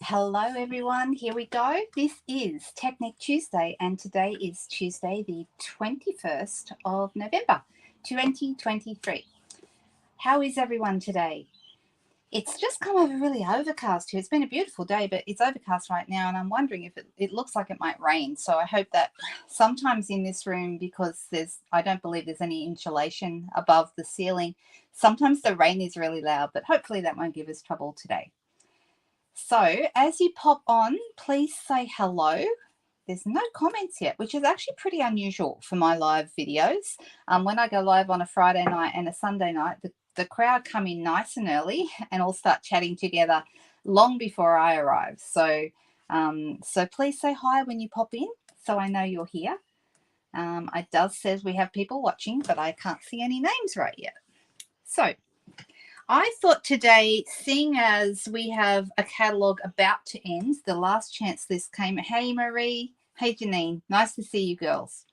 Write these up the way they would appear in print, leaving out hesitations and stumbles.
Hello everyone, here we go. This is Technique Tuesday and today is Tuesday the 21st of November 2023. How is everyone today? It's just come over really overcast here. It's been a beautiful day, but it's overcast right now and I'm wondering if it looks like it might rain. So I hope that sometimes in this room, because I don't believe there's any insulation above the ceiling, sometimes the rain is really loud, but hopefully that won't give us trouble today. So as you pop on, please say hello. There's no comments yet, which is actually pretty unusual for my live videos. When I go live on a Friday night and a Sunday night, the crowd come in nice and early and all start chatting together long before I arrive. So please say hi when you pop in so I know you're here. It does says we have people watching, but I can't see any names right yet. So I thought today, seeing as we have a catalogue about to end, the last chance list came. Hey, Marie. Hey, Janine. Nice to see you girls.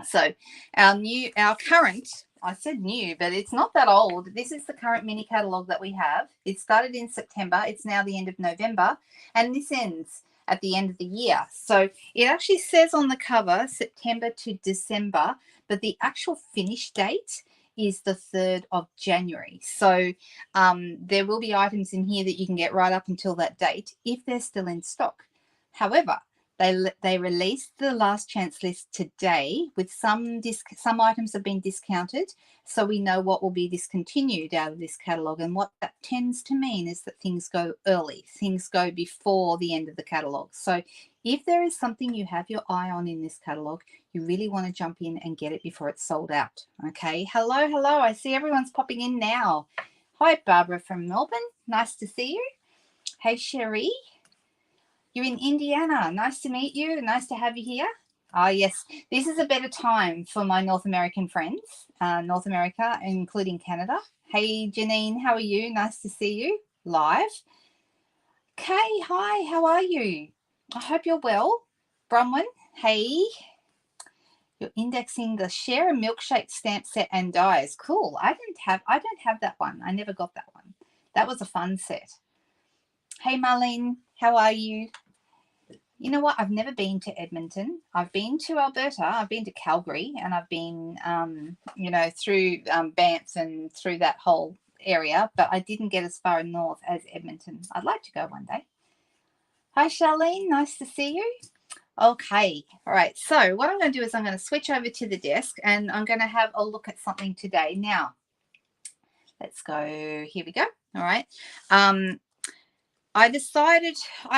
So our current, I said new, but it's not that old. This is the current mini catalogue that we have. It started in September. It's now the end of November, and this ends at the end of the year. So it actually says on the cover September to December, but the actual finish date is the 3rd of January. So there will be items in here that you can get right up until that date if they're still in stock. However, they released the last chance list today with some items have been discounted, so we know what will be discontinued out of this catalogue. And what that tends to mean is that things go early, things go before the end of the catalogue. So if there is something you have your eye on in this catalogue, you really want to jump in and get it before it's sold out. Okay, hello. I see everyone's popping in now. Hi, Barbara from Melbourne. Nice to see you. Hey, Cherie. You're in Indiana. Nice to meet you. Nice to have you here. Oh, yes. This is a better time for my North American friends, North America, including Canada. Hey, Janine, how are you? Nice to see you live. Kay, hi. How are you? I hope you're well. Bronwyn, hey. You're indexing the Share a Milkshake stamp set and dies. Cool. I don't have that one. I never got that one. That was a fun set. Hey, Marlene, how are you? You know what? I've never been to Edmonton. I've been to Alberta. I've been to Calgary, and I've been, through Banff and through that whole area, but I didn't get as far north as Edmonton. I'd like to go one day. Hi, Charlene. Nice to see you. Okay. All right. So what I'm going to do is I'm going to switch over to the desk, and I'm going to have a look at something today. Now, let's go. Here we go. All right. I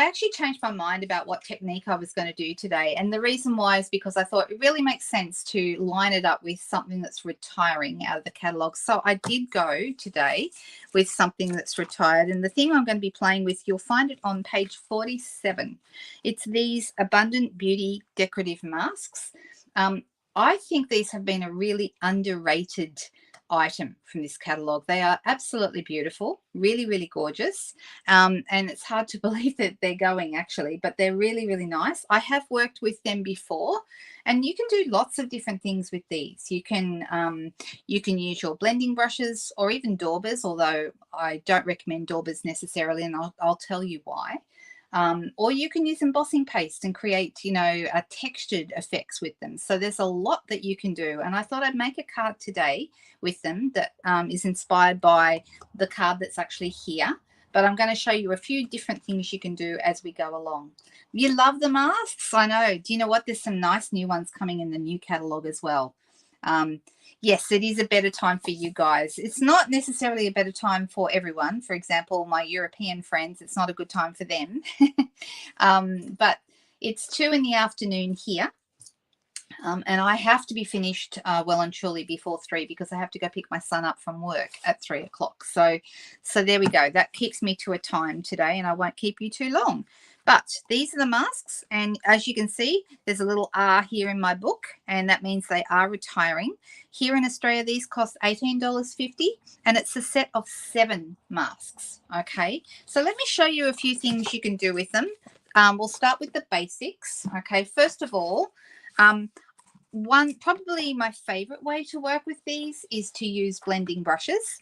actually changed my mind about what technique I was going to do today. And the reason why is because I thought it really makes sense to line it up with something that's retiring out of the catalogue. So I did go today with something that's retired. And the thing I'm going to be playing with, you'll find it on page 47. It's these Abundant Beauty decorative masks. I think these have been a really underrated item from this catalogue. They are absolutely beautiful, really, really gorgeous. And it's hard to believe that they're going actually, but they're really, really nice. I have worked with them before, and you can do lots of different things with these. You can use your blending brushes or even daubers, although I don't recommend daubers necessarily, and I'll tell you why. Or you can use embossing paste and create, a textured effects with them. So there's a lot that you can do. And I thought I'd make a card today with them that is inspired by the card that's actually here. But I'm going to show you a few different things you can do as we go along. You love the masks? I know. Do you know what? There's some nice new ones coming in the new catalogue as well. Yes, it is a better time for you guys. It's not necessarily a better time for everyone. For example, my European friends, it's not a good time for them. But it's 2 in the afternoon here. And I have to be finished well and truly before 3 because I have to go pick my son up from work at 3 o'clock. So there we go. That keeps me to a time today, and I won't keep you too long. But these are the masks, and as you can see, there's a little R here in my book, and that means they are retiring. Here in Australia, these cost $18.50, and it's a set of 7 masks, okay? So let me show you a few things you can do with them. We'll start with the basics, okay? First of all, probably my favorite way to work with these is to use blending brushes.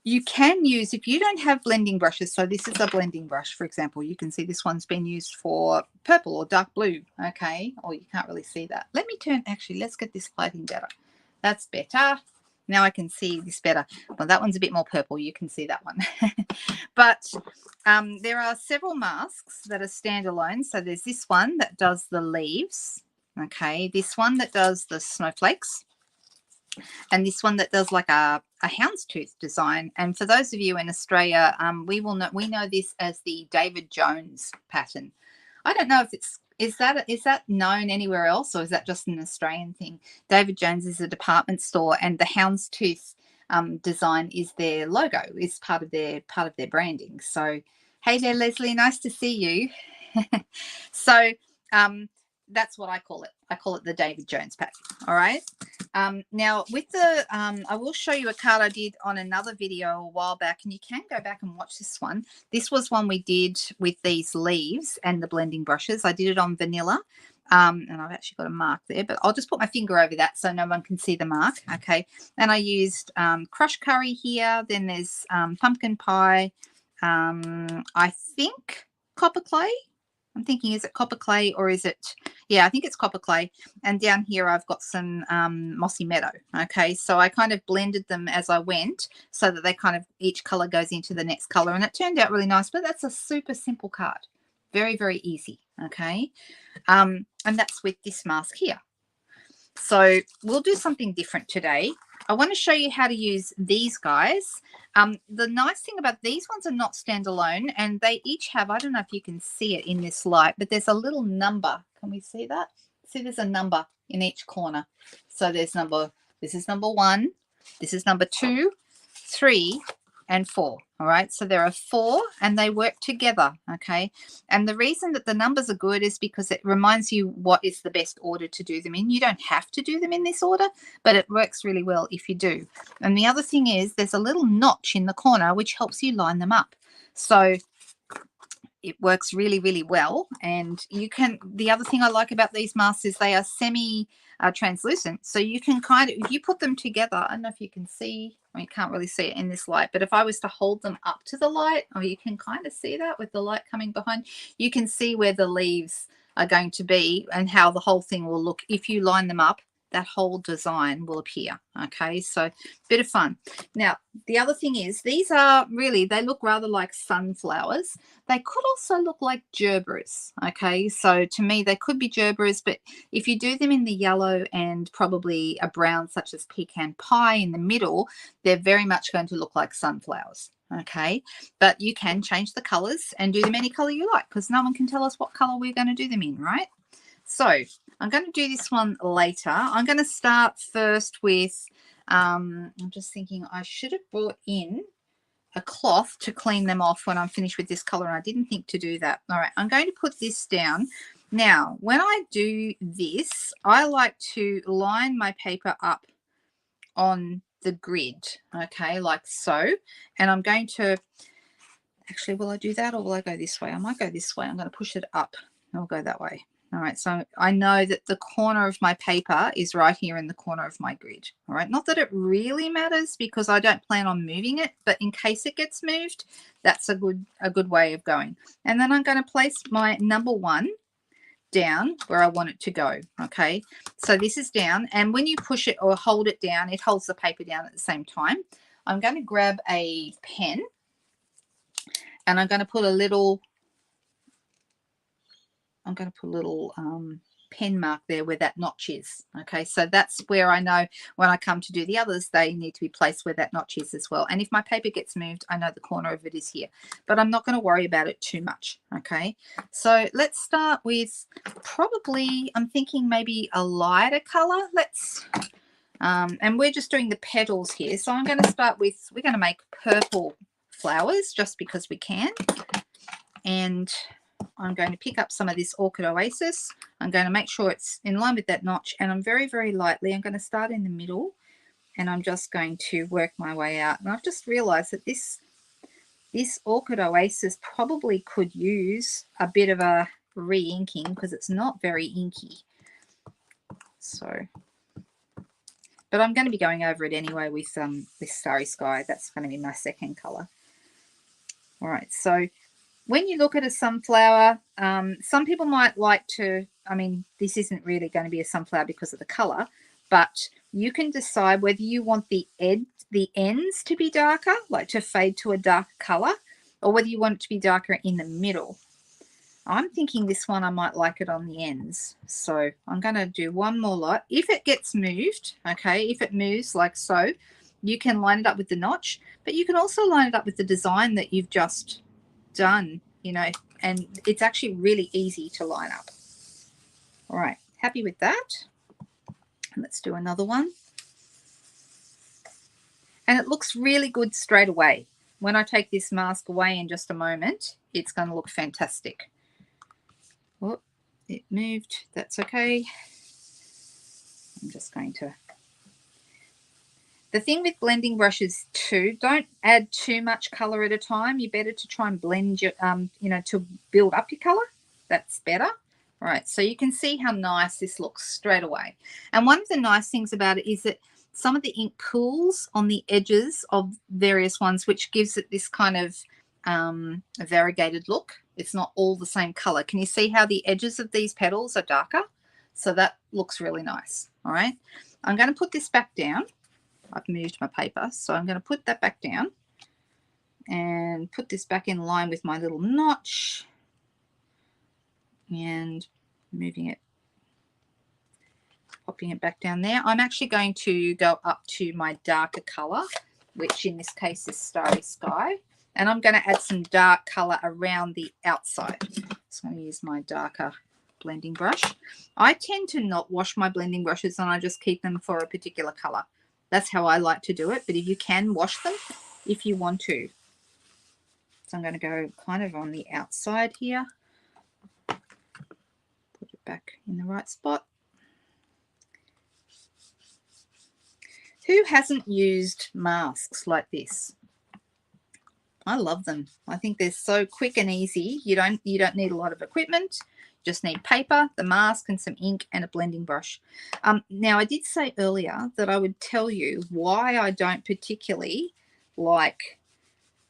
You can use, if you don't have blending brushes, so this is a blending brush, for example, you can see this one's been used for purple or dark blue, okay? Or you can't really see that. Let me turn, actually, let's get this lighting better. That's better. Now I can see this better. Well, that one's a bit more purple. You can see that one. But there are several masks that are standalone. So there's this one that does the leaves, okay? This one that does the snowflakes. And this one that does like a houndstooth design. And for those of you in Australia, we know this as the David Jones pattern. I don't know if is that known anywhere else, or is that just an Australian thing? David Jones is a department store, and the houndstooth design is their logo, is part of their branding. So hey there, Leslie, nice to see you. So that's what I call it. I call it the David Jones pattern. All right. Now with the, I will show you a card I did on another video a while back, and you can go back and watch this one. This was one we did with these leaves and the blending brushes. I did it on vanilla. And I've actually got a mark there, but I'll just put my finger over that so no one can see the mark. Okay. And I used crushed curry here. Then there's pumpkin pie. I think copper clay. I'm thinking, is it copper clay or is it, yeah, I think it's copper clay. And down here I've got some mossy meadow. Okay, so I kind of blended them as I went so that they kind of, each color goes into the next color, and it turned out really nice. But that's a super simple card. Very, very easy. Okay, and that's with this mask here. So we'll do something different today. I want to show you how to use these guys. The nice thing about these ones are not standalone, and they each have, I don't know if you can see it in this light, but there's a little number. Can we see that? See, there's a number in each corner. So there's this is number 1, this is number 2, 3, and 4. All right, so there are 4 and they work together. Okay, and the reason that the numbers are good is because it reminds you what is the best order to do them in. You don't have to do them in this order, but it works really well if you do. And the other thing is there's a little notch in the corner which helps you line them up. So it works really, really well. And you can, the other thing I like about these masks is they are semi translucent. So you can kind of, if you put them together, I don't know if you can see, well, you can't really see it in this light, but if I was to hold them up to the light, or you can kind of see that with the light coming behind, you can see where the leaves are going to be and how the whole thing will look. If you line them up, that whole design will appear. Okay, so bit of fun. Now the other thing is these are really, they look rather like sunflowers. They could also look like gerberas. Okay, so to me they could be gerberas, but if you do them in the yellow and probably a brown such as pecan pie in the middle, they're very much going to look like sunflowers. Okay, but you can change the colors and do them any color you like, because no one can tell us what color we're going to do them in, right? So I'm going to do this one later. I'm going to start first with, I'm just thinking I should have brought in a cloth to clean them off when I'm finished with this color, and I didn't think to do that. All right, I'm going to put this down. Now, when I do this, I like to line my paper up on the grid, okay, like so. And I'm going to, actually, will I do that or will I go this way? I might go this way. I'm going to push it up. I'll go that way. All right, so I know that the corner of my paper is right here in the corner of my grid. All right, not that it really matters because I don't plan on moving it, but in case it gets moved, that's a good way of going. And then I'm going to place my number 1 down where I want it to go. Okay, so this is down, and when you push it or hold it down, it holds the paper down at the same time. I'm going to grab a pen, and I'm going to put a little pen mark there where that notch is. Okay, so that's where I know when I come to do the others, they need to be placed where that notch is as well. And if my paper gets moved, I know the corner of it is here, but I'm not going to worry about it too much. Okay, so let's start with probably, I'm thinking maybe a lighter color. Let's and we're just doing the petals here, so I'm going to start with, we're going to make purple flowers just because we can. And I'm going to pick up some of this Orchid Oasis. I'm going to make sure it's in line with that notch, and I'm very, very lightly, I'm going to start in the middle, and I'm just going to work my way out. And I've just realized that this Orchid Oasis probably could use a bit of a re-inking because it's not very inky. So But I'm going to be going over it anyway with this Starry Sky. That's going to be my second colour. All right, so when you look at a sunflower, some people might like to, I mean, this isn't really going to be a sunflower because of the colour, but you can decide whether you want the ends to be darker, like to fade to a darker colour, or whether you want it to be darker in the middle. I'm thinking this one I might like it on the ends. So I'm going to do one more lot. If it gets moved, okay, if it moves like so, you can line it up with the notch, but you can also line it up with the design that you've just done, you know, and it's actually really easy to line up. All right, happy with that. Let's do another one. And it looks really good straight away. When I take this mask away in just a moment, it's going to look fantastic. Oh, it moved. That's okay. I'm just going to... The thing with blending brushes too, don't add too much color at a time. You're better to try and blend your, you know, to build up your color. That's better. All right, so you can see how nice this looks straight away. And one of the nice things about it is that some of the ink cools on the edges of various ones, which gives it this kind of a variegated look. It's not all the same color. Can you see how the edges of these petals are darker? So that looks really nice. All right, I'm going to put this back down. I've moved my paper, so I'm going to put that back down and put this back in line with my little notch and moving it, popping it back down there. I'm actually going to go up to my darker color, which in this case is Starry Sky, and I'm going to add some dark color around the outside. So I'm going to use my darker blending brush. I tend to not wash my blending brushes and I just keep them for a particular color. That's how I like to do it, but if you can wash them if you want to. So I'm going to go kind of on the outside here. Put it back in the right spot. Who hasn't used masks like this? I love them. I think they're so quick and easy. You don't need a lot of equipment. Just need paper, the mask, and some ink and a blending brush. Now, I did say earlier that I would tell you why I don't particularly like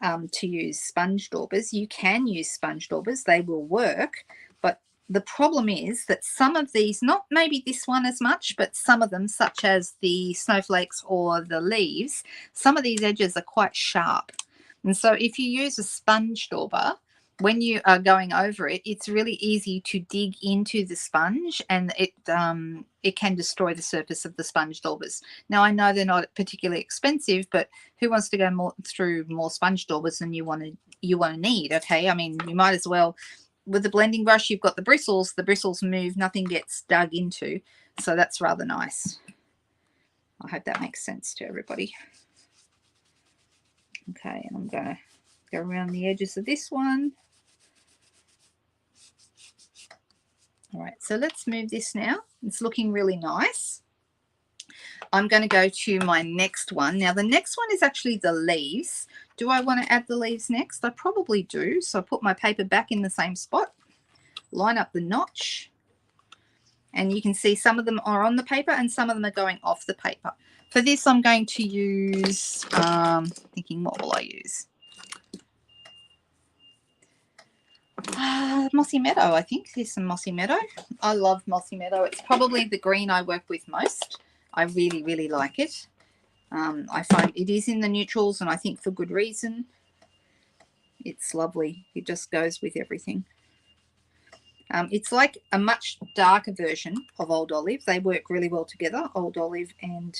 to use sponge daubers. You can use sponge daubers. They will work. But the problem is that some of these, not maybe this one as much, but some of them, such as the snowflakes or the leaves, some of these edges are quite sharp. And so if you use a sponge dauber, when you are going over it, it's really easy to dig into the sponge, and it can destroy the surface of the sponge daubers. Now, I know they're not particularly expensive, but who wants to go through more sponge daubers than you want to need? Okay, I mean, you might as well. With the blending brush, you've got the bristles. The bristles move, nothing gets dug into, so that's rather nice. I hope that makes sense to everybody. Okay, and I'm going to go around the edges of this one. All right, so let's move this now. It's looking really nice. I'm going to go to my next one. Now, the next one is actually the leaves. Do I want to add the leaves next? I probably do. So I put my paper back in the same spot, line up the notch, and you can see some of them are on the paper and some of them are going off the paper. For this, I'm going to use, thinking what will I use? Mossy Meadow, I think. There's some Mossy Meadow. I love Mossy Meadow. It's probably the green I work with most. I really, really like it. I find it is in the neutrals, and I think for good reason. It's lovely. It just goes with everything. It's like a much darker version of Old Olive. They work really well together, Old Olive and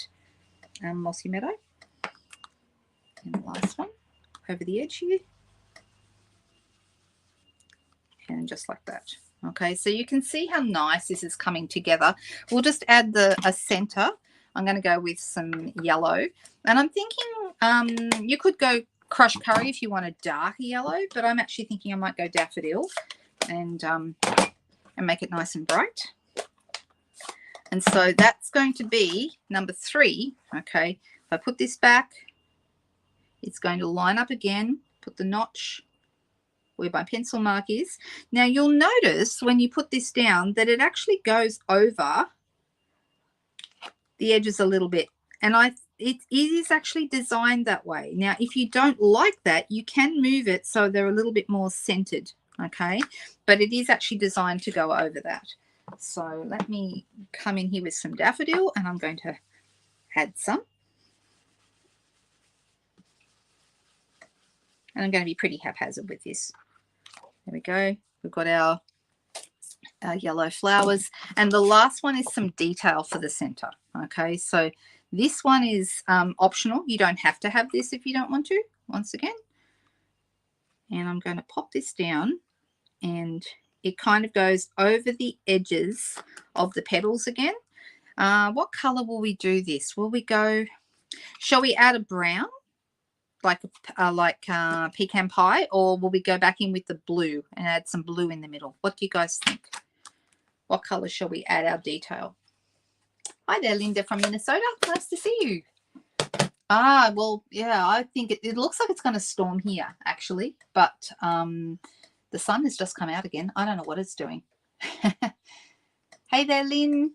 Mossy Meadow. And the last one over the edge here. And just like that. Okay, so you can see how nice this is coming together. We'll just add a center. I'm going to go with some yellow. And I'm thinking you could go crushed curry if you want a darker yellow, but I'm actually thinking I might go daffodil and make it nice and bright. And so that's going to be number 3. Okay, if I put this back, it's going to line up again, put the notch where my pencil mark is. Now you'll notice when you put this down that it actually goes over the edges a little bit, And it is actually designed that way. Now, if you don't like that, you can move it so they're a little bit more centered, okay? But it is actually designed to go over that. So let me come in here with some daffodil, and I'm going to add some. And I'm going to be pretty haphazard with this. There we go. We've got our yellow flowers. And the last one is some detail for the center. Okay, so this one is optional. You don't have to have this if you don't want to, once again. And I'm going to pop this down, and it kind of goes over the edges of the petals again. What color will we do this? Will we go, shall we add a brown? Like pecan pie, or will we go back in with the blue and add some blue in the middle? What do you guys think? What color shall we add our detail? Hi there, Linda from Minnesota. Nice to see you. Well, yeah, I think it looks like it's going to storm here, actually, but the sun has just come out again. I don't know what it's doing. Hey there, Lynn.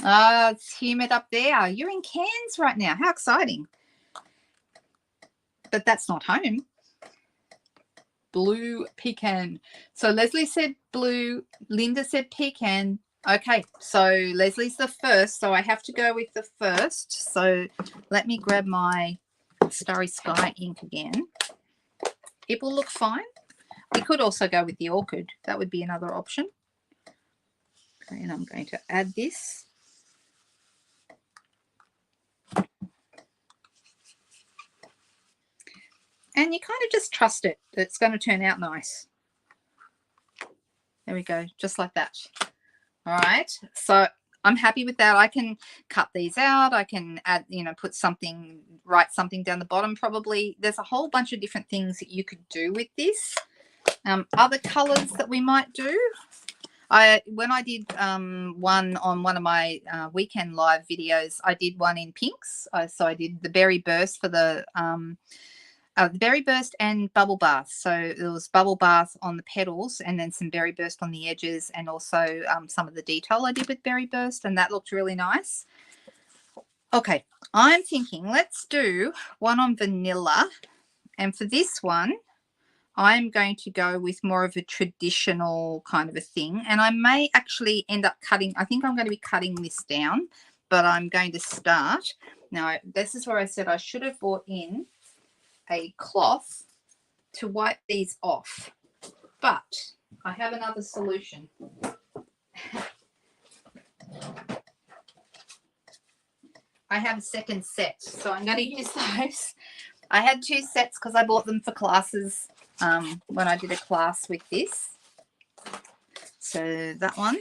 It's humid up there. You're in Cairns right now. How exciting. But that's not home. Blue pecan. So Leslie said blue. Linda said pecan. Okay, so Leslie's the first, so I have to go with the first. So let me grab my Starry Sky ink again. It will look fine. We could also go with the orchid. That would be another option. Okay, and I'm going to add this. And you kind of just trust it. It's going to turn out nice. There we go, just like that. All right, so I'm happy with that. I can cut these out. I can add, put something, write something down the bottom probably. There's a whole bunch of different things that you could do with this. Other colors that we might do. When I did one on one of my weekend live videos, I did one in pinks. So I did the berry burst for the berry burst and bubble bath. So there was bubble bath on the petals, and then some berry burst on the edges, and also some of the detail I did with berry burst, and that looked really nice. Okay, I'm thinking let's do one on vanilla, and for this one I'm going to go with more of a traditional kind of a thing, and I may actually end up cutting, I think I'm going to be cutting this down, but I'm going to start. Now this is where I said I should have brought in a cloth to wipe these off, but I have another solution. I have a second set, so I'm going to use those. I had two sets because I bought them for classes when I did a class with this. So that one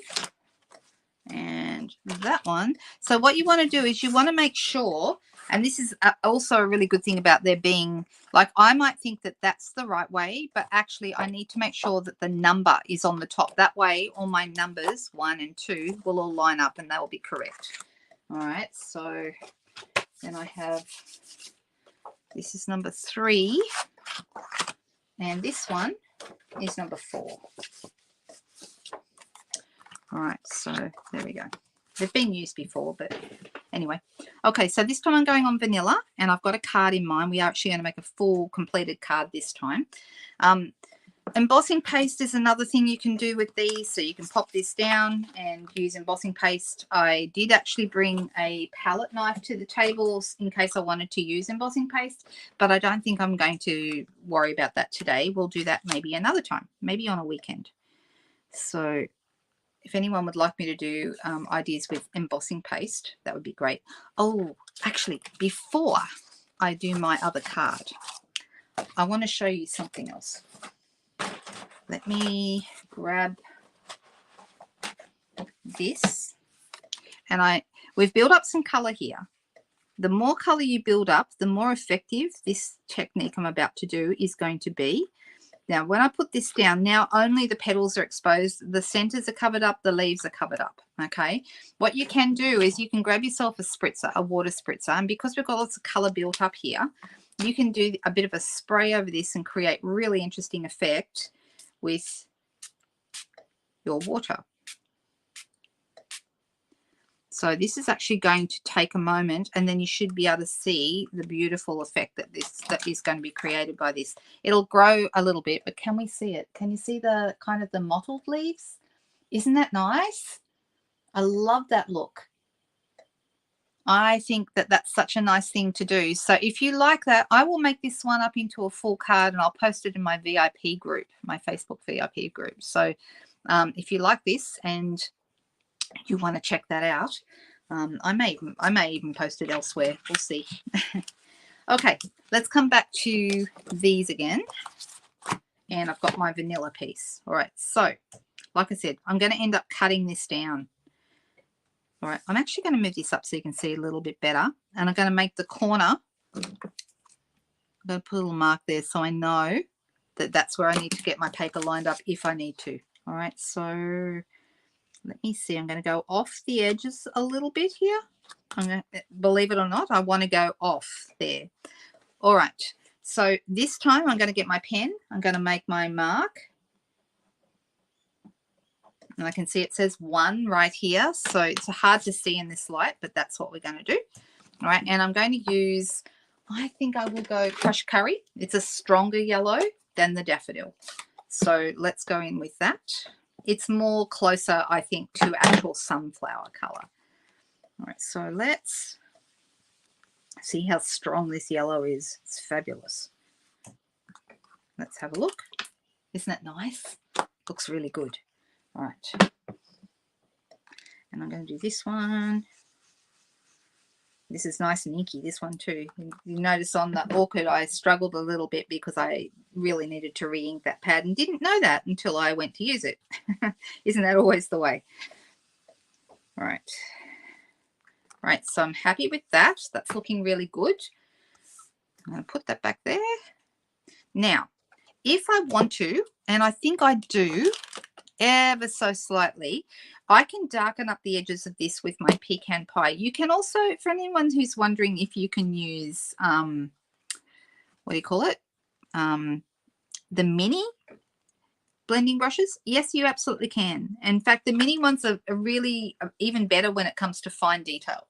and that one. So what you want to do is you want to make sure, and this is also a really good thing about there being, like, I might think that that's the right way, but actually I need to make sure that the number is on the top. That way all my numbers 1 and 2 will all line up and they will be correct. All right, so then I have, this is number 3, and this one is number 4. All right, so there we go. They've been used before, but anyway. Okay, so this time I'm going on vanilla, and I've got a card in mind. We are actually going to make a full completed card this time. Embossing paste is another thing you can do with these. So you can pop this down and use embossing paste. I did actually bring a palette knife to the table in case I wanted to use embossing paste, but I don't think I'm going to worry about that today. We'll do that maybe another time, maybe on a weekend. So if anyone would like me to do ideas with embossing paste, that would be great. Oh, actually, before I do my other card, I want to show you something else. Let me grab this. And we've built up some color here. The more color you build up, the more effective this technique I'm about to do is going to be. Now, when I put this down, now only the petals are exposed. The centers are covered up. The leaves are covered up, okay? What you can do is you can grab yourself a spritzer, a water spritzer, and because we've got lots of color built up here, you can do a bit of a spray over this and create really interesting effect with your water. So this is actually going to take a moment, and then you should be able to see the beautiful effect that is going to be created by this. It'll grow a little bit, but can we see it? Can you see the kind of the mottled leaves? Isn't that nice? I love that look. I think that that's such a nice thing to do. So if you like that, I will make this one up into a full card and I'll post it in my VIP group, my Facebook VIP group. So if you like this and you want to check that out, I may even post it elsewhere. We'll see. Okay, let's come back to these again. And I've got my vanilla piece. All right, so like I said, I'm going to end up cutting this down. All right, I'm actually going to move this up so you can see a little bit better. And I'm going to make the corner. I'm going to put a little mark there so I know that that's where I need to get my paper lined up if I need to. All right, so let me see. I'm going to go off the edges a little bit here. I'm going to, believe it or not, I want to go off there. All right, so this time I'm going to get my pen. I'm going to make my mark. And I can see it says 1 right here. So it's hard to see in this light, but that's what we're going to do. All right, and I'm going to use, I think I will go crushed curry. It's a stronger yellow than the daffodil. So let's go in with that. It's more closer, I think, to actual sunflower color. All right, so let's see how strong this yellow is. It's fabulous. Let's have a look. Isn't that nice? Looks really good. All right. And I'm going to do this one. This is nice and inky, this one too. You notice on the orchid I struggled a little bit because I really needed to re-ink that pad and didn't know that until I went to use it. Isn't that always the way? All right. All right, so I'm happy with that. That's looking really good. I'm going to put that back there. Now, if I want to, and I think I do, ever so slightly, I can darken up the edges of this with my pecan pie. You can also, for anyone who's wondering if you can use, what do you call it? The mini blending brushes. Yes, you absolutely can. In fact, the mini ones are really even better when it comes to fine detail.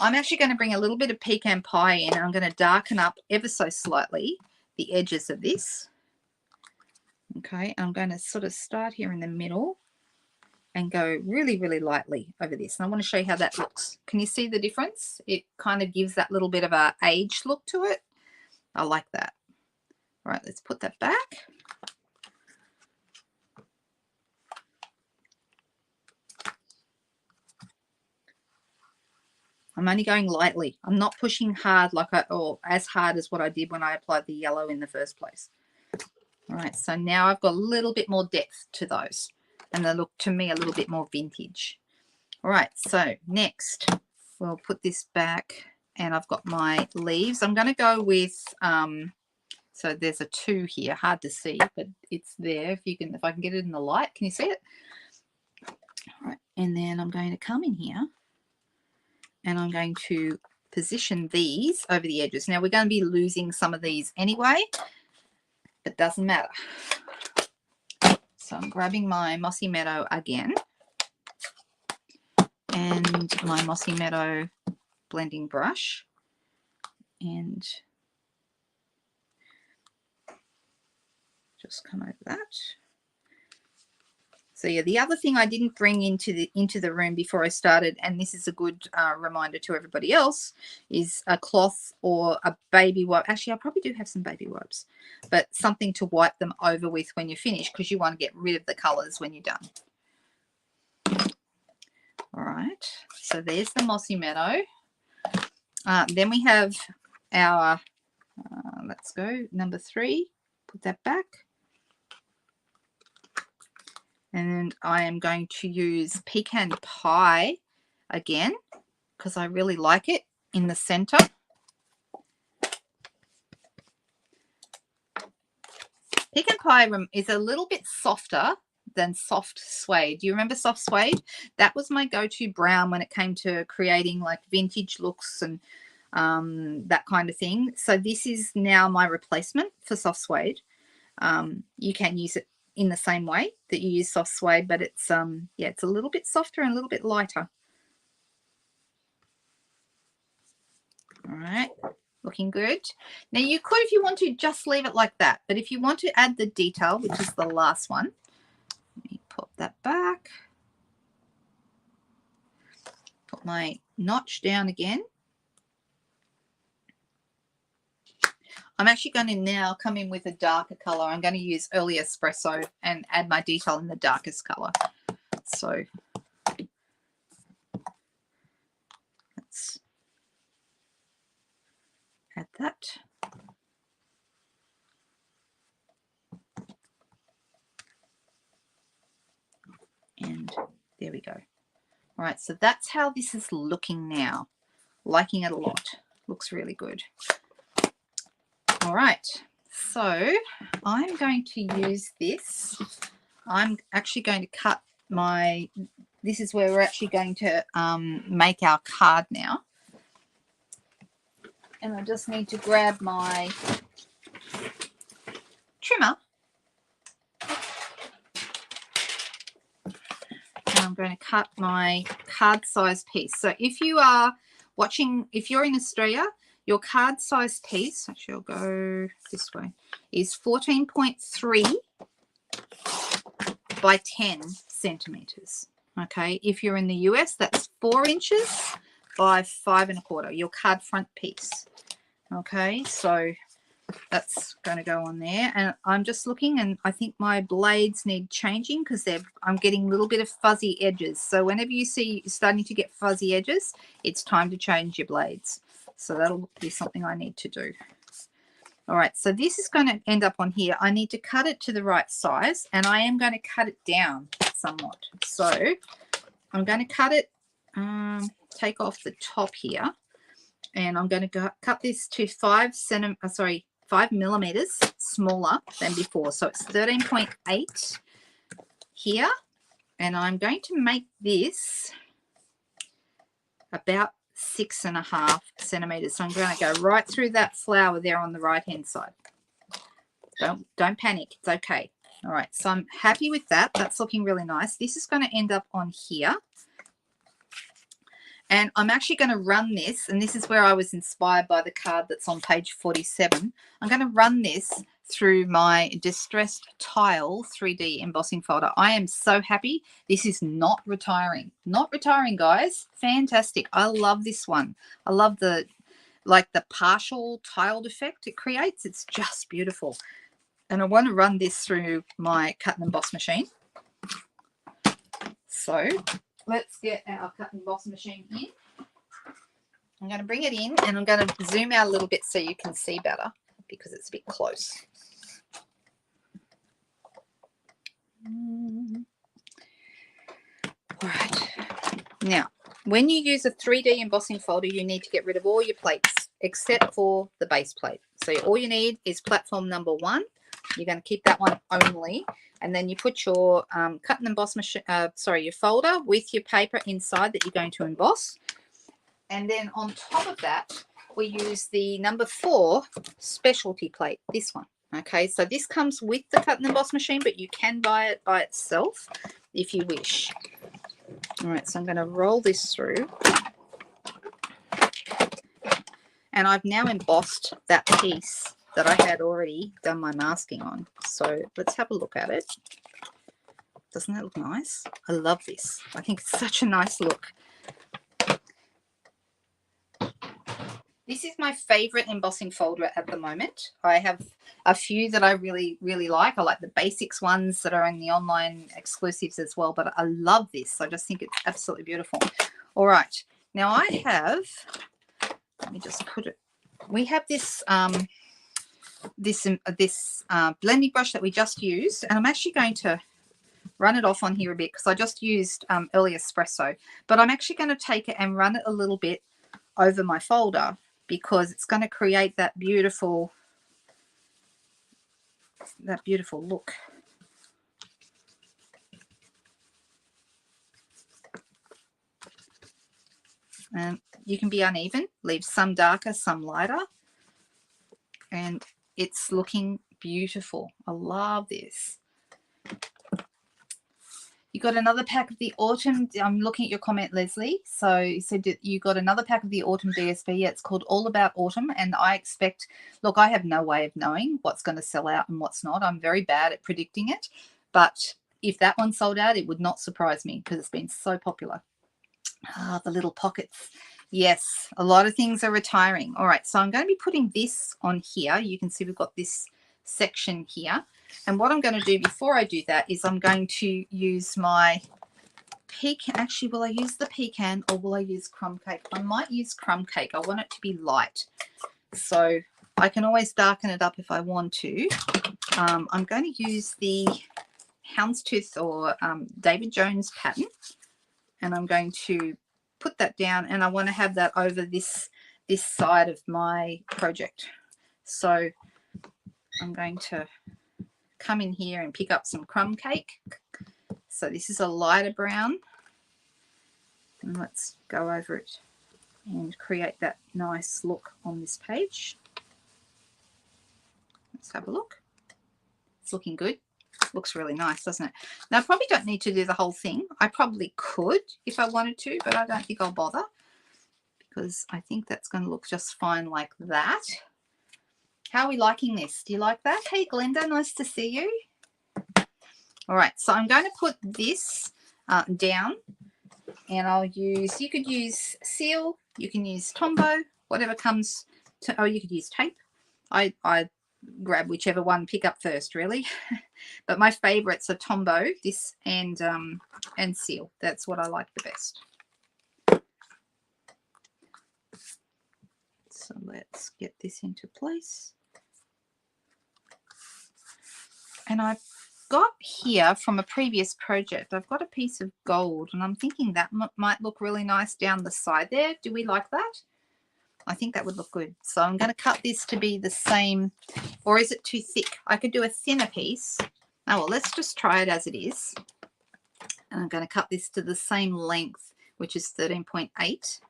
I'm actually going to bring a little bit of pecan pie in and I'm going to darken up ever so slightly the edges of this. Okay, I'm going to sort of start here in the middle and go really, really lightly over this. And I want to show you how that looks. Can you see the difference? It kind of gives that little bit of a aged look to it. I like that. All right, let's put that back. I'm only going lightly. I'm not pushing hard or as hard as what I did when I applied the yellow in the first place. All right, so now I've got a little bit more depth to those. And they look, to me, a little bit more vintage. All right, so next, we'll put this back. And I've got my leaves. I'm going to go with, so there's a 2 here. Hard to see, but it's there. If I can get it in the light. Can you see it? All right, and then I'm going to come in here. And I'm going to position these over the edges. Now, we're going to be losing some of these anyway, but doesn't matter. So I'm grabbing my Mossy Meadow again and my Mossy Meadow blending brush and just come over that. So yeah, the other thing I didn't bring into the room before I started, and this is a good reminder to everybody else, is a cloth or a baby wipe. Actually, I probably do have some baby wipes, but something to wipe them over with when you're finished because you want to get rid of the colors when you're done. All right, so there's the Mossy Meadow. Then we have our, let's go, number 3. Put that back. And I am going to use pecan pie again because I really like it in the center. Pecan pie is a little bit softer than soft suede. Do you remember soft suede? That was my go-to brown when it came to creating like vintage looks and that kind of thing. So this is now my replacement for soft suede. You can use it in the same way that you use soft suede, but it's yeah, it's a little bit softer and a little bit lighter. All right, looking good. Now you could, if you want to, just leave it like that. But if you want to add the detail, which is the last one, let me pop that back. Put my notch down again. I'm actually going to now come in with a darker color. I'm going to use early espresso and add my detail in the darkest color. So let's add that. And there we go. All right, so that's how this is looking now. Liking it a lot. Looks really good. All right, so I'm going to use this. I'm actually going to cut my, this is where we're actually going to make our card now. And I just need to grab my trimmer. And I'm going to cut my card size piece. So if you are watching, if you're in Australia, your card size piece, actually I'll go this way, is 14.3 by 10 centimeters. Okay, if you're in the US, that's 4 inches by 5 1/4, your card front piece. Okay, so that's going to go on there. And I'm just looking, and I think my blades need changing because I'm getting a little bit of fuzzy edges. So whenever you see starting to get fuzzy edges, it's time to change your blades. So that'll be something I need to do. All right, so this is going to end up on here. I need to cut it to the right size, and I am going to cut it down somewhat. So I'm going to cut it, take off the top here, and I'm going to cut this to 5 millimeters smaller than before. So it's 13.8 here, and I'm going to make this about 6.5 centimeters. So I'm going to go right through that flower there on the right hand side. Don't panic, it's okay. All right, so I'm happy with that. That's looking really nice. This is going to end up on here. And I'm actually going to run this, and this is where I was inspired by the card that's on page 47. I'm going to run this through my Distressed Tile 3D embossing folder. I am so happy. This is not retiring. Not retiring, guys. Fantastic. I love this one. I love the partial tiled effect it creates. It's just beautiful. And I want to run this through my cut and emboss machine. So let's get our cut and emboss machine in. I'm going to bring it in, and I'm going to zoom out a little bit so you can see better because it's a bit close. All right. Now, when you use a 3D embossing folder, you need to get rid of all your plates except for the base plate. So all you need is platform number 1. You're going to keep that one only, and then you put your cut and emboss machine, your folder with your paper inside that you're going to emboss. And then on top of that, we use the number 4 specialty plate, this one. Okay, so this comes with the cut and emboss machine, but you can buy it by itself if you wish. All right, so I'm going to roll this through. And I've now embossed that piece that I had already done my masking on. So let's have a look at it. Doesn't that look nice? I love this. I think it's such a nice look. This is my favorite embossing folder at the moment. I have a few that I really, really like. I like the basics ones that are in the online exclusives as well, but I love this. I just think it's absolutely beautiful. All right. Now I have, let me just put it, we have this blending brush that we just used, and I'm actually going to run it off on here a bit because I just used early espresso, but I'm actually going to take it and run it a little bit over my folder because it's going to create that beautiful look. And you can be uneven, leave some darker, some lighter, and it's looking beautiful. I love this. You got another pack of the autumn. I'm looking at your comment, Leslie. So you said that you got another pack of the autumn DSP. It's called All About Autumn. And I expect, look, I have no way of knowing what's going to sell out and what's not. I'm very bad at predicting it. But if that one sold out, it would not surprise me because it's been so popular. Ah, the little pockets. Yes, a lot of things are retiring. All right, so I'm going to be putting this on here. You can see we've got this section here. And what I'm going to do before I do that is I'm going to use my pecan. Actually, will I use the pecan or will I use crumb cake? I might use crumb cake. I want it to be light. So I can always darken it up if I want to. I'm going to use the houndstooth or David Jones pattern. And I'm going to put that down, and I want to have that over this side of my project. So I'm going to come in here and pick up some crumb cake. So this is a lighter brown. And let's go over it and create that nice look on this page. Let's have a look. It's looking good. Looks really nice, doesn't it? Now, I probably don't need to do the whole thing. I probably could if I wanted to, but I don't think I'll bother because I think that's going to look just fine like that. How are we liking this? Do you like that? Hey, Glenda, nice to see you. All right, so I'm going to put this down, and I'll use, you could use seal, you can use Tombow, whatever comes to, oh, you could use tape. I grab whichever one, pick up first, really. But my favorites are Tombow, this, and seal. That's what I like the best. So let's get this into place. And I've got here from a previous project, I've got a piece of gold, and I'm thinking that might look really nice down the side there. Do we like that? I think that would look good. So I'm going to cut this to be the same, or is it too thick? I could do a thinner piece. Oh, well, let's just try it as it is. And I'm going to cut this to the same length, which is 13.8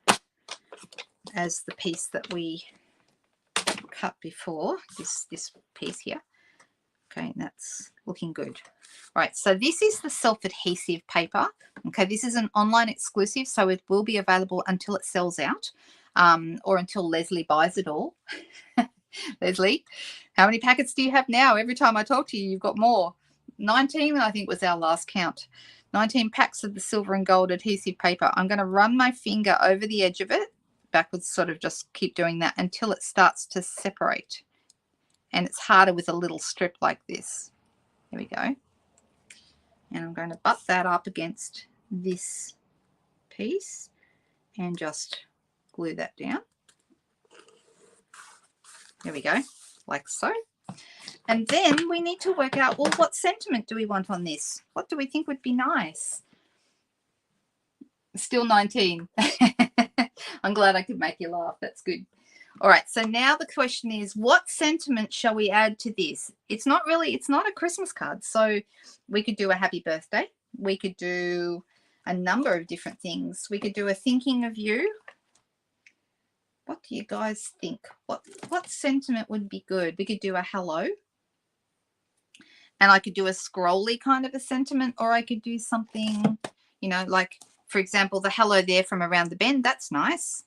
as the piece that we cut before, this piece here. Okay, and that's looking good. All right, so this is the self-adhesive paper. Okay, this is an online exclusive, so it will be available until it sells out. Or until Leslie buys it all. Leslie, how many packets do you have now? Every time I talk to you, you've got more. 19, I think, was our last count. 19 packs of the silver and gold adhesive paper. I'm going to run my finger over the edge of it, backwards, sort of just keep doing that until it starts to separate. And it's harder with a little strip like this. Here we go. And I'm going to butt that up against this piece and just glue that down. There we go, like so. And then we need to work out, well, what sentiment do we want on this? What do we think would be nice? Still 19. I'm glad I could make you laugh. That's good. All right, so now the question is, what sentiment shall we add to this? It's not a Christmas card. So we could do a happy birthday. We could do a number of different things. We could do a thinking of you. What do you guys think? What sentiment would be good? We could do a hello. And I could do a scrolly kind of a sentiment, or I could do something, you know, like, for example, the hello there from around the bend. That's nice.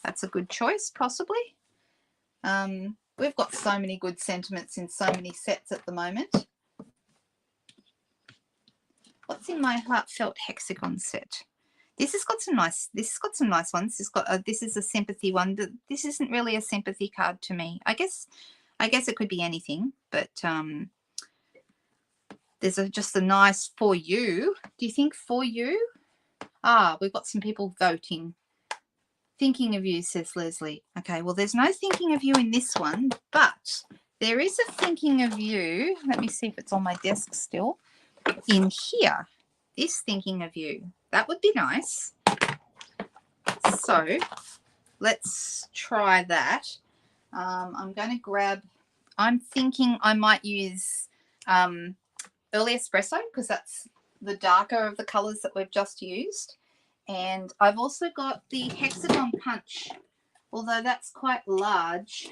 That's a good choice, possibly. We've got so many good sentiments in so many sets at the moment. What's in my heartfelt hexagon set? This has got some nice ones. This is a sympathy one. This isn't really a sympathy card to me. I guess it could be anything, but there's just a nice for you. Do you think for you? Ah, we've got some people voting. Thinking of you, says Leslie. Okay, well, there's no thinking of you in this one, but there is a thinking of you. Let me see if it's on my desk still. In here, this thinking of you. That would be nice. So let's try that. I'm going to grab, I'm thinking I might use early espresso because that's the darker of the colors that we've just used. And I've also got the hexagon punch, although that's quite large.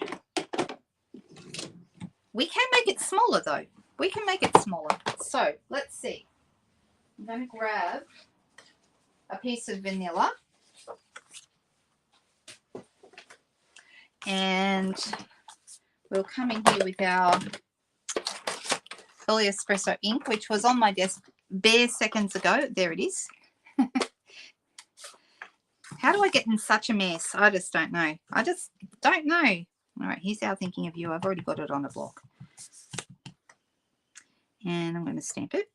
We can make it smaller though. We can make it smaller. So let's see. I'm going to grab a piece of vanilla and we'll come in here with our early espresso ink, which was on my desk bare seconds ago. There it is. How do I get in such a mess? I just don't know. I just don't know. All right, here's our thinking of you. I've already got it on a block. And I'm going to stamp it.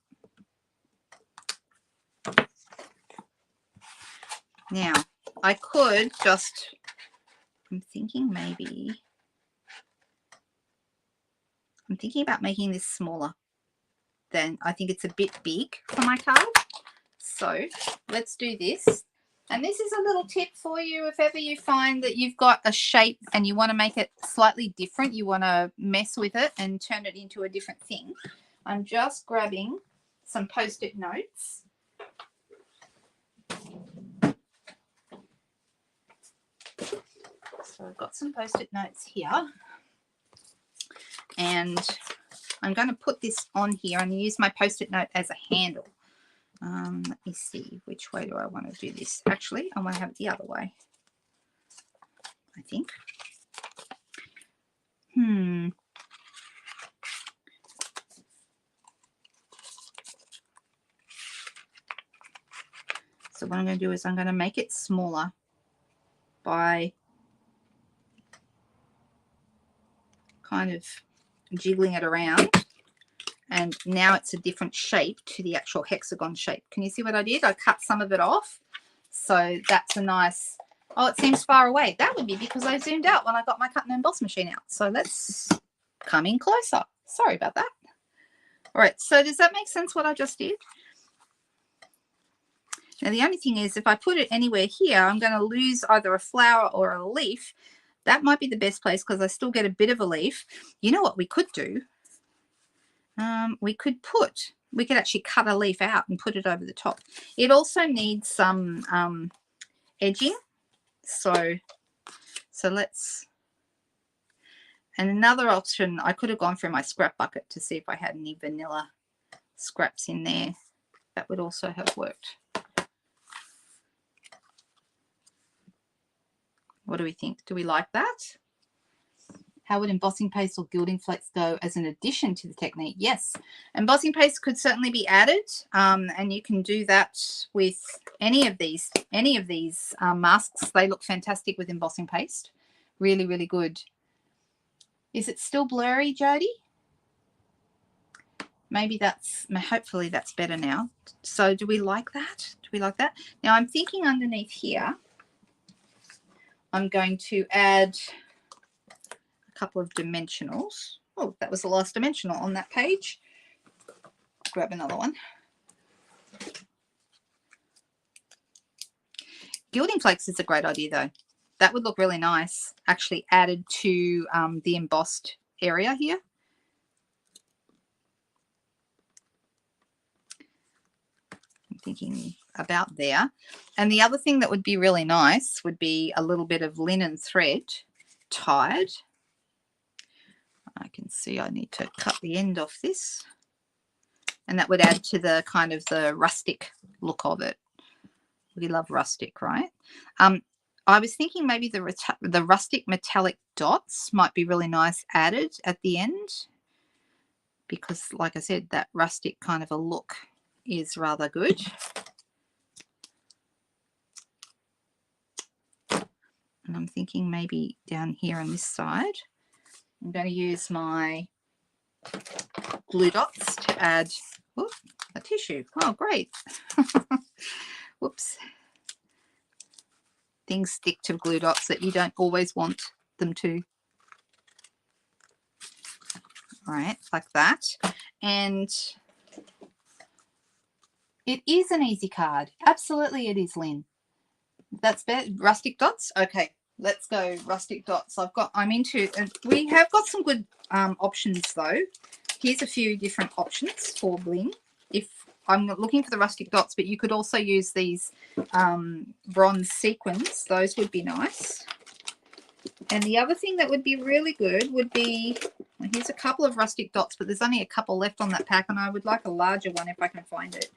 Now, I could just, I'm thinking about making this smaller. Then I think it's a bit big for my card. So let's do this. And this is a little tip for you if ever you find that you've got a shape and you want to make it slightly different, you want to mess with it and turn it into a different thing. I'm just grabbing some Post-it notes. So I've got some Post-it notes here. And I'm going to put this on here and use my Post-it note as a handle. Let me see, which way do I want to do this? Actually, I want to have it the other way, I think. So what I'm going to do is I'm going to make it smaller by kind of jiggling it around. And now it's a different shape to the actual hexagon shape. Can you see what I did? I cut some of it off. So that's a nice, oh, it seems far away. That would be because I zoomed out when I got my cut and emboss machine out. So let's come in closer. Sorry about that. All right, so does that make sense what I just did? Now the only thing is if I put it anywhere here, I'm going to lose either a flower or a leaf. That might be the best place because I still get a bit of a leaf. You know what we could do? We could actually cut a leaf out and put it over the top. It also needs some edging. So let's, and another option, I could have gone through my scrap bucket to see if I had any vanilla scraps in there. That would also have worked. What do we think? Do we like that? How would embossing paste or gilding flakes go as an addition to the technique? Yes, embossing paste could certainly be added, and you can do that with any of these masks. They look fantastic with embossing paste. Really, really good. Is it still blurry, Jody? Maybe hopefully that's better now. So do we like that? Do we like that? Now I'm thinking underneath here, I'm going to add couple of dimensionals. Oh, that was the last dimensional on that page. Grab another one. Gilding flakes is a great idea though. That would look really nice actually added to the embossed area here. I'm thinking about there. And the other thing that would be really nice would be a little bit of linen thread tied. I can see I need to cut the end off this, and that would add to the kind of the rustic look of it. We love rustic, right? I was thinking maybe the rustic metallic dots might be really nice added at the end because, like I said, that rustic kind of a look is rather good. And I'm thinking maybe down here on this side, I'm going to use my glue dots to add a tissue. Oh, great. Whoops. Things stick to glue dots that you don't always want them to. All right, like that. And it is an easy card. Absolutely it is, Lynn. That's better. Rustic dots? Okay. Let's go rustic dots. I'm into, and we have got some good options though. Here's a few different options for bling. If I'm looking for the rustic dots, but you could also use these bronze sequins. Those would be nice. And the other thing that would be really good would be, well, here's a couple of rustic dots, but there's only a couple left on that pack, and I would like a larger one if I can find it.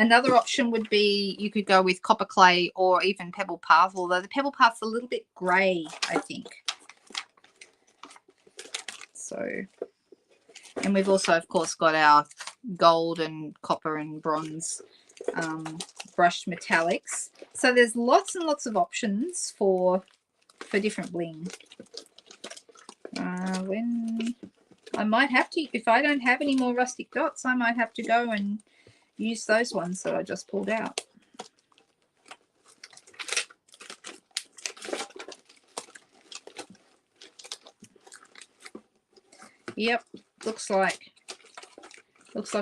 Another option would be you could go with copper clay or even pebble path, although the pebble path's a little bit grey, I think. So, and we've also, of course, got our gold and copper and bronze brushed metallics. So there's lots and lots of options for different bling. When I might have to, if I don't have any more rustic dots, I might have to go and use those ones that I just pulled out. Yep, looks like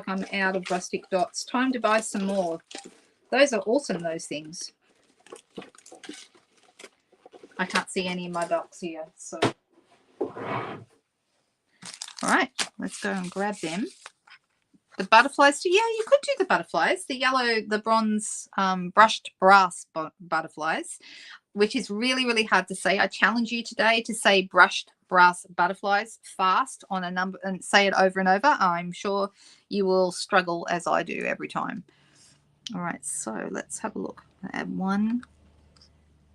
I'm out of rustic dots. Time to buy some more. Those are awesome, those things. I can't see any in my box here, so. All right, let's go and grab them. The butterflies too. Yeah, you could do the butterflies. The yellow, the bronze brushed brass butterflies, which is really, really hard to say. I challenge you today to say brushed brass butterflies fast on a number and say it over and over. I'm sure you will struggle as I do every time. All right, so let's have a look. I add one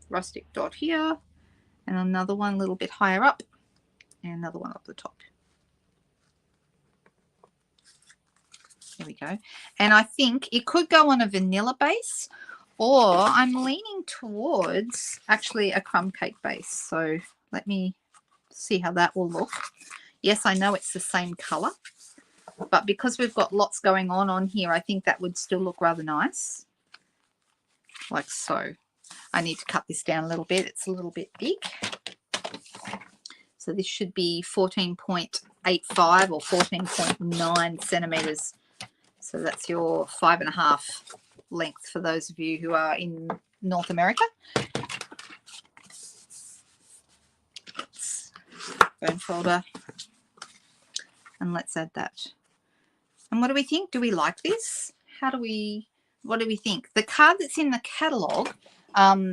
rustic dot here and another one a little bit higher up and another one up the top. There we go. And I think it could go on a vanilla base, or I'm leaning towards actually a crumb cake base. So let me see how that will look. Yes, I know it's the same color, but because we've got lots going on here, I think that would still look rather nice. Like so. I need to cut this down a little bit. It's a little bit big. So this should be 14.85 or 14.9 centimeters. So that's your 5.5 length for those of you who are in North America. Bone folder. And let's add that. And what do we think? Do we like this? What do we think? The card that's in the catalogue,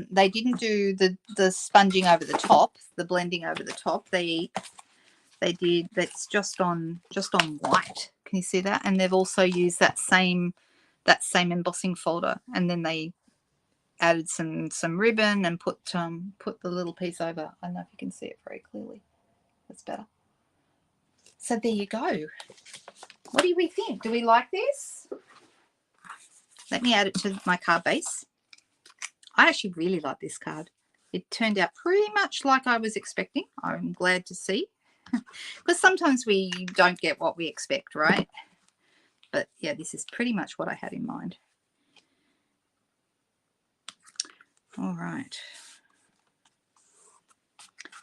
they didn't do the sponging over the top, the blending over the top. They did, that's just on white. Can you see that? And they've also used that same embossing folder, and then they added some ribbon and put the little piece over. I don't know if you can see it very clearly. That's better. So there you go. What do we think? Do we like this? Let me add it to my card base. I actually really like this card. It turned out pretty much like I was expecting. I'm glad to see. Because sometimes we don't get what we expect, right? But yeah, this is pretty much what I had in mind. All right.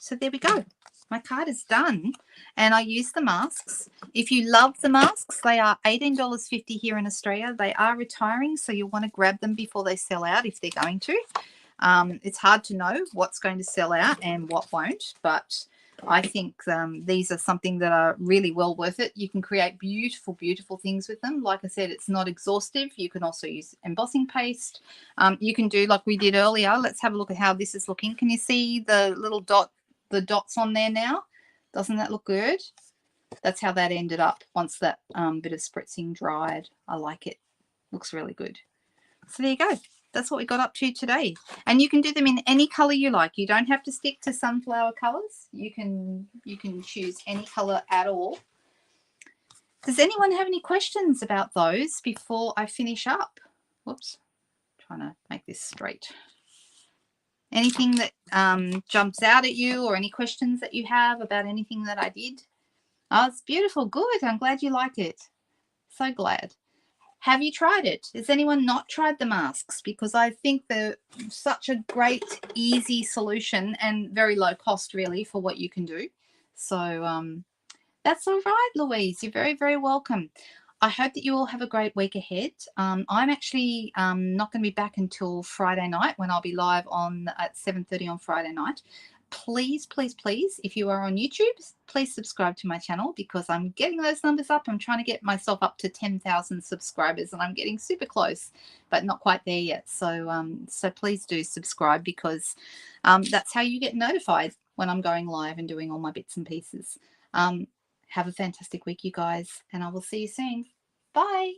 So there we go. My card is done, and I use the masks. If you love the masks, they are $18.50 here in Australia. They are retiring, so you'll want to grab them before they sell out if they're going to. It's hard to know what's going to sell out and what won't, but I think these are something that are really well worth it. You can create beautiful, beautiful things with them. Like I said, it's not exhaustive. You can also use embossing paste. You can do like we did earlier. Let's have a look at how this is looking. Can you see the little dots on there now? Doesn't that look good? That's how that ended up once that bit of spritzing dried. I like it. Looks really good. So there you go. That's what we got up to today. And you can do them in any color you like. You don't have to stick to sunflower colors. You can choose any color at all. Does anyone have any questions about those before I finish up? Whoops, trying to make this straight. Anything that jumps out at you, or any questions that you have about anything that I did? Oh, it's beautiful. Good. I'm glad you like it. So glad. Have you tried it? Has anyone not tried the masks? Because I think they're such a great, easy solution and very low cost, really, for what you can do. So that's all right, Louise. You're very, very welcome. I hope that you all have a great week ahead. I'm actually not going to be back until Friday night, when I'll be live at 7:30 on Friday night. Please, please, please, if you are on YouTube, please subscribe to my channel, because I'm getting those numbers up. I'm trying to get myself up to 10,000 subscribers, and I'm getting super close, but not quite there yet. So so please do subscribe, because that's how you get notified when I'm going live and doing all my bits and pieces. Have a fantastic week, you guys, and I will see you soon. Bye.